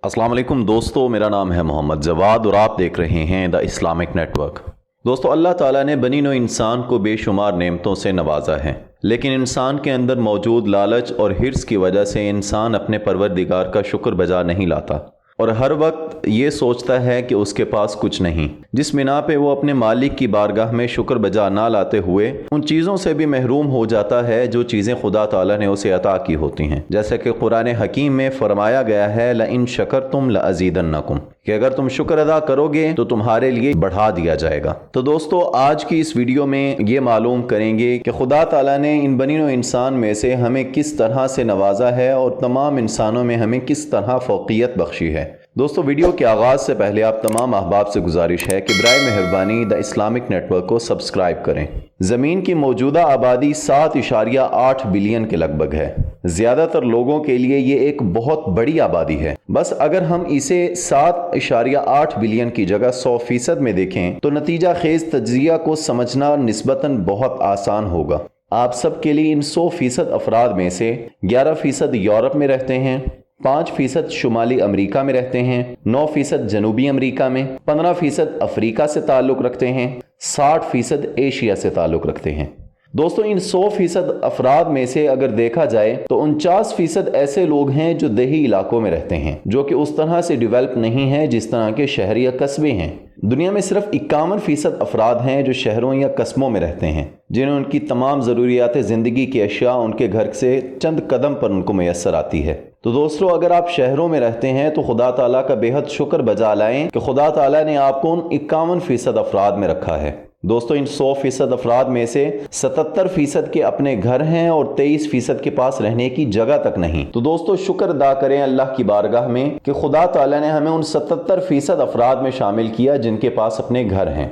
अस्सलाम वालेकुम दोस्तों, मेरा नाम है मोहम्मद जवाद और आप देख रहे हैं द इस्लामिक नेटवर्क। दोस्तों, अल्लाह ताला ने बनी नौ इंसान को बेशुमार नेमतों से नवाजा है, लेकिन इंसान के अंदर मौजूद लालच और हिर्स की वजह से इंसान अपने परवरदिगार का शुक्र बजा नहीं लाता और हर वक्त ये सोचता है कि उसके पास कुछ नहीं, जिस बिना पे वो अपने मालिक की बारगाह में शुक्र बजा ना लाते हुए उन चीज़ों से भी महरूम हो जाता है जो चीज़ें खुदा ताला ने उसे अता की होती हैं। जैसे कि कुरान हकीम में फरमाया गया है, लइन शकरतुम लअज़ीदन्नकुम, कि अगर तुम शुक्र अदा करोगे तो तुम्हारे लिए बढ़ा दिया जाएगा। तो दोस्तों, आज की इस वीडियो में ये मालूम करेंगे कि खुदा ताला ने इन बनी नौ इंसान में से हमें किस तरह से नवाजा है और तमाम इंसानों में हमें किस तरह फौकियत बख्शी है। दोस्तों, वीडियो के आगाज़ से पहले आप तमाम अहबाब से गुजारिश है कि बराए मेहरबानी द इस्लामिक नेटवर्क को सब्सक्राइब करें। ज़मीन की मौजूदा आबादी 7.8 बिलियन के लगभग है। ज़्यादातर लोगों के लिए ये एक बहुत बड़ी आबादी है। बस अगर हम इसे 7.8 बिलियन की जगह 100% में देखें तो नतीजा खेज तज्जिया को समझना निस्बतन बहुत आसान होगा। आप सब के लिए इन 100% अफराद में से 11% यूरोप में रहते हैं, 5% शुमाली अमेरिका में रहते हैं, 9% जनूबी अमेरिका में, 15% अफ्रीका से ताल्लुक़ रखते हैं, 60% एशिया से ताल्लुक़ रखते हैं। दोस्तों, इन 100% अफराद में से अगर देखा जाए तो 49% ऐसे लोग हैं जो देही इलाकों में रहते हैं, जो कि उस तरह से डेवलप नहीं है जिस तरह के शहर या कस्बे हैं। दुनिया में सिर्फ 51% अफराद हैं जो शहरों या कस्बों में रहते हैं, जिन्हें उनकी तमाम ज़रूरियात ज़िंदगी की अशिया उनके घर से चंद कदम पर उनको मैसर आती है। तो दोस्तों, अगर आप शहरों में रहते हैं तो खुदा ताला का बेहद शुक्र बजा लाएं कि खुदा ताला ने आपको उन 51% अफराद में रखा है। दोस्तों, इन 100% अफराद में से 77% के अपने घर हैं और 23% के पास रहने की जगह तक नहीं। तो दोस्तों, शुक्र अदा करें अल्लाह की बारगाह में कि खुदा ताला ने हमें उन 77% अफराद में शामिल किया जिनके पास अपने घर हैं।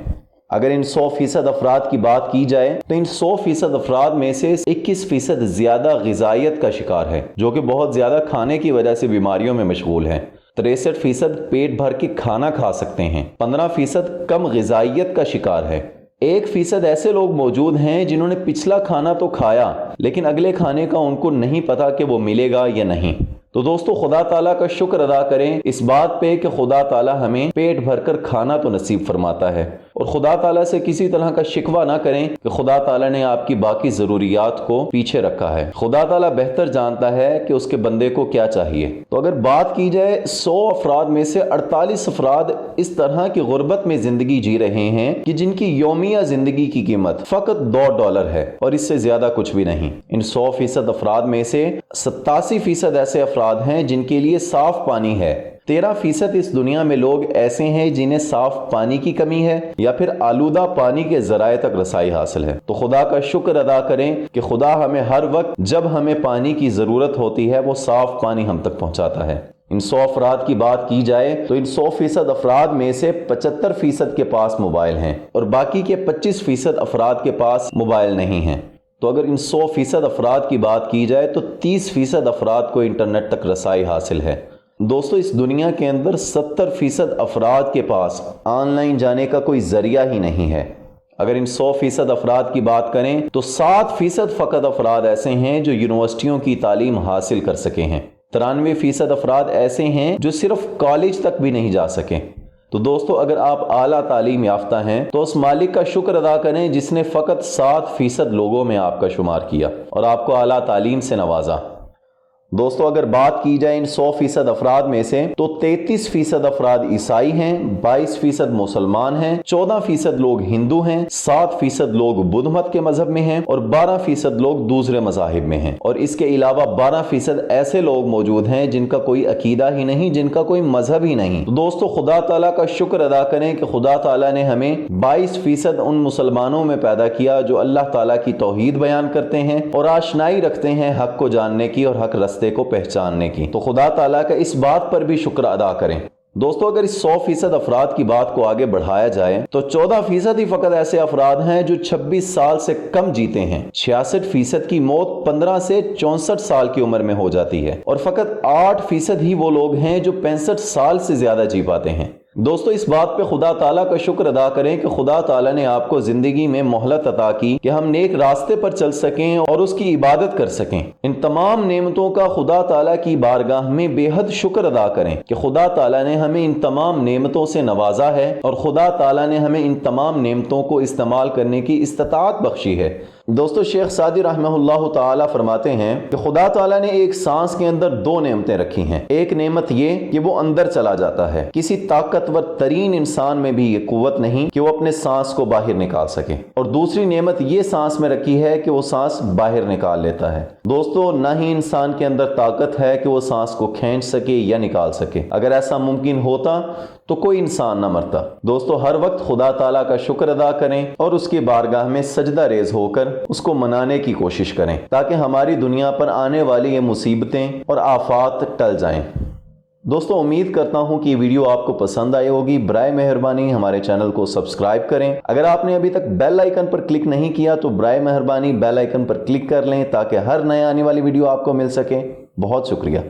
अगर इन 100% अफराद की बात की जाए तो इन 100% अफराद में से 21% ज़्यादा ग़िज़ाइयत का शिकार है, जो कि बहुत ज़्यादा खाने की वजह से बीमारियों में मशगूल है। 63% पेट भर के खाना खा सकते हैं, 15% कम ग़िज़ाइयत का शिकार है, 1% ऐसे लोग मौजूद हैं जिन्होंने पिछला खाना तो खाया लेकिन अगले खाने का उनको नहीं पता कि वो मिलेगा या नहीं। तो दोस्तों, खुदा ताला का शुक्र अदा करें इस बात पे कि खुदा ताला हमें पेट भरकर खाना तो नसीब फरमाता है और खुदा ताला से किसी तरह का शिकवा ना करें कि खुदा ताला ने आपकी बाकी ज़रूरियात को पीछे रखा है। खुदा ताला बेहतर जानता है कि उसके बंदे को क्या चाहिए। तो अगर बात की जाए 100 अफराद में से 48 अफराद इस तरह की गुर्बत में ज़िंदगी जी रहे हैं कि जिनकी यौमिया ज़िंदगी की कीमत फ़कत $2 है और इससे ज़्यादा कुछ भी नहीं। इन 100% अफराद में से 87% ऐसे अफराद हैं जिनके लिए साफ पानी है। 13% इस दुनिया में लोग ऐसे हैं जिन्हें साफ पानी की कमी है या फिर आलूदा पानी के जराए तक रसाई हासिल है। तो खुदा का शुक्र अदा करें कि खुदा हमें हर वक्त जब हमें पानी की ज़रूरत होती है वो साफ पानी हम तक पहुंचाता है। इन 100 अफराद की बात की जाए तो इन 100% अफराद में से 75% के पास मोबाइल हैं और बाकी के 25% अफराद के पास मोबाइल नहीं हैं। तो अगर इन 100% अफराद की बात की जाए तो 30% अफराद को इंटरनेट तक रसाई हासिल है। दोस्तों, इस दुनिया के अंदर 70% अफराद के पास ऑनलाइन जाने का कोई ज़रिया ही नहीं है। अगर इन 100% अफराद की बात करें तो 7% फ़कत अफराद ऐसे हैं जो यूनिवर्सिटियों की तालीम हासिल कर सके हैं। 93% अफराद ऐसे हैं जो सिर्फ कॉलेज तक भी नहीं जा सके। तो दोस्तों, अगर आप आला तालीम याफ्ता हैं तो उस मालिक का शुक्र अदा करें जिसने फ़कत 7% लोगों में आपका शुमार किया और आपको आला तालीम से नवाजा। दोस्तों, अगर बात की जाए इन 100% अफराद में से तो 33% अफराद ईसाई हैं, 22% मुसलमान हैं, 14% लोग हिंदू हैं, 7% लोग बुद्ध मत के मजहब में हैं और 12% लोग दूसरे मजाहिब में हैं और इसके अलावा 12% ऐसे लोग मौजूद हैं जिनका कोई अकीदा ही नहीं, जिनका कोई मजहब ही नहीं। तो दोस्तों, खुदा ताला का शुक्र अदा करें कि खुदा ताला ने हमें 22% उन मुसलमानों में पैदा किया जो अल्लाह ताला की तौहीद बयान करते हैं और आशनाई रखते हैं हक को जानने की और हक रस्ते को पहचानने की। तो खुदा ताला का इस बात पर भी शुक्र अदा करें। दोस्तों, अगर इस 100% अफराद की बात को आगे बढ़ाया जाए तो 14% ही फकत ऐसे अफराद हैं जो 26 साल से कम जीते हैं। 66% की मौत 15 से 64 साल की उम्र में हो जाती है और फकत 8% ही वो लोग हैं जो 65 साल से ज्यादा जी पाते हैं। दोस्तों इस बात पे खुदा ताला का शुक्र अदा करें कि खुदा ताला ने आपको जिंदगी में मोहलत अता की कि हम नेक रास्ते पर चल सकें और उसकी इबादत कर सकें। इन तमाम नेमतों का खुदा ताला की बारगाह में बेहद शुक्र अदा करें कि खुदा ताला ने हमें इन तमाम नेमतों से नवाजा है और खुदा ताला ने हमें इन तमाम नेमतों को इस्तेमाल करने की इस्तात बख्शी है। दोस्तों शेख सादी रहमहुल्लाह ताला फरमाते हैं कि खुदा ताला ने एक सांस के अंदर दो नेमतें रखी हैं। एक नेमत ये कि वो अंदर चला जाता है, किसी ताकतवर तरीन इंसान में भी ये कुव्वत नहीं कि वो अपने सांस को बाहर निकाल सके, और दूसरी नेमत ये सांस में रखी है कि वो सांस बाहर निकाल लेता है। दोस्तों ना ही इंसान के अंदर ताकत है कि वो सांस को खींच सके या निकाल सके। अगर ऐसा मुमकिन होता तो कोई इंसान ना मरता। दोस्तों हर वक्त खुदा ताला का शुक्र अदा करें और उसकी बारगाह में सजदा रेज होकर उसको मनाने की कोशिश करें ताकि हमारी दुनिया पर आने वाली ये मुसीबतें और आफात टल जाएं। दोस्तों उम्मीद करता हूं कि ये वीडियो आपको पसंद आई होगी। बराए मेहरबानी हमारे चैनल को सब्सक्राइब करें। अगर आपने अभी तक बेल आइकन पर क्लिक नहीं किया तो बराए मेहरबानी बेल आइकन पर क्लिक कर लें ताकि हर नए आने वाली वीडियो आपको मिल सके। बहुत शुक्रिया।